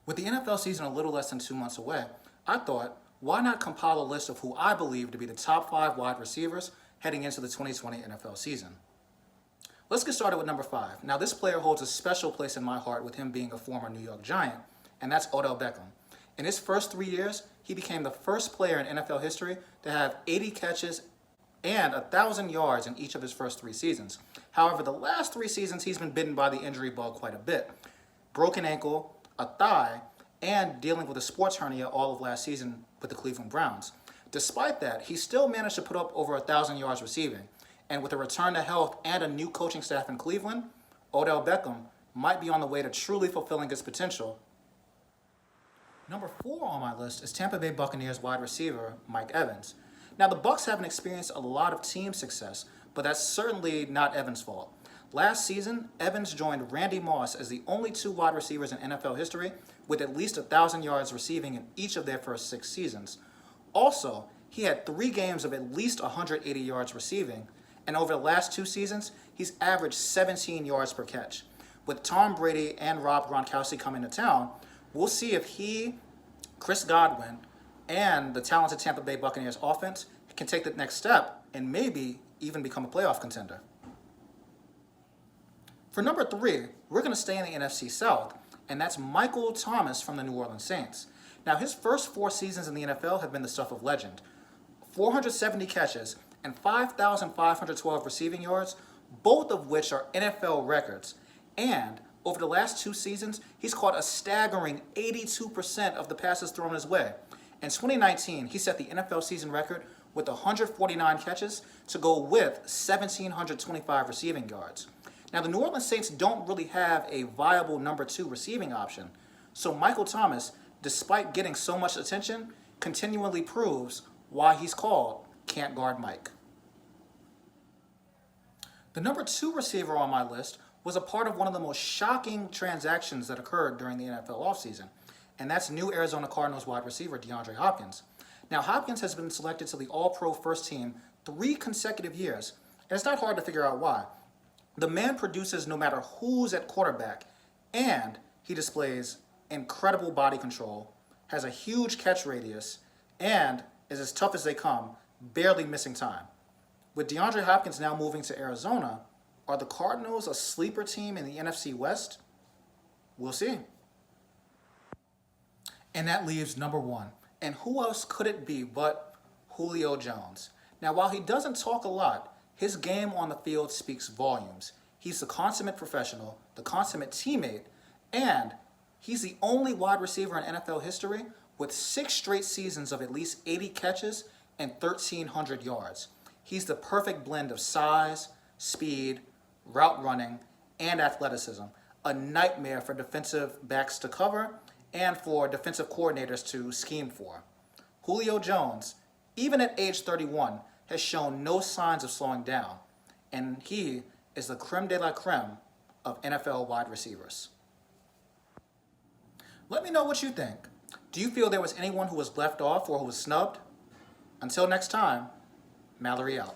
With the NFL season a little less than 2 months away, I thought, why not compile a list of who I believe to be the top 5 wide receivers heading into the 2020 NFL season. Let's get started with number 5. Now, this player holds a special place in my heart with him being a former New York Giant, and that's Odell Beckham. In his first 3 years, he became the first player in NFL history to have 80 catches and 1,000 yards in each of his first 3 seasons. However, the last 3 seasons, he's been bitten by the injury bug quite a bit. Broken ankle, a thigh, and dealing with a sports hernia all of last season with the Cleveland Browns. Despite that, he still managed to put up over 1,000 yards receiving. And with a return to health and a new coaching staff in Cleveland, Odell Beckham might be on the way to truly fulfilling his potential. Number 4 on my list is Tampa Bay Buccaneers wide receiver Mike Evans. Now, the Bucs haven't experienced a lot of team success, but that's certainly not Evans' fault. Last season, Evans joined Randy Moss as the only 2 wide receivers in NFL history with at least 1,000 yards receiving in each of their first 6 seasons. Also, he had 3 games of at least 180 yards receiving, and over the last 2 seasons, he's averaged 17 yards per catch. With Tom Brady and Rob Gronkowski coming to town, we'll see if he, Chris Godwin, and the talented Tampa Bay Buccaneers offense can take the next step and maybe even become a playoff contender. For number 3, we're going to stay in the NFC South, and that's Michael Thomas from the New Orleans Saints. Now, his first 4 seasons in the NFL have been the stuff of legend. 470 catches and 5,512 receiving yards, both of which are NFL records. And over the last 2 seasons, he's caught a staggering 82% of the passes thrown his way. In 2019, he set the NFL season record with 149 catches to go with 1,725 receiving yards. Now, the New Orleans Saints don't really have a viable number 2 receiving option, so Michael Thomas, despite getting so much attention, continually proves why he's called Can't Guard Mike. The number 2 receiver on my list was a part of one of the most shocking transactions that occurred during the NFL offseason, and that's new Arizona Cardinals wide receiver DeAndre Hopkins. Now, Hopkins has been selected to the All-Pro First Team 3 consecutive years, and it's not hard to figure out why. The man produces no matter who's at quarterback, and he displays incredible body control, has a huge catch radius, and is as tough as they come, barely missing time. With DeAndre Hopkins now moving to Arizona, are the Cardinals a sleeper team in the NFC West? We'll see. And that leaves number 1. And who else could it be but Julio Jones? Now, while he doesn't talk a lot, his game on the field speaks volumes. He's the consummate professional, the consummate teammate, and he's the only wide receiver in NFL history with 6 straight seasons of at least 80 catches and 1,300 yards. He's the perfect blend of size, speed, route running, and athleticism. A nightmare for defensive backs to cover and for defensive coordinators to scheme for. Julio Jones, even at age 31, has shown no signs of slowing down, and he is the creme de la creme of NFL wide receivers. Let me know what you think. Do you feel there was anyone who was left off or who was snubbed? Until next time, Mallory out.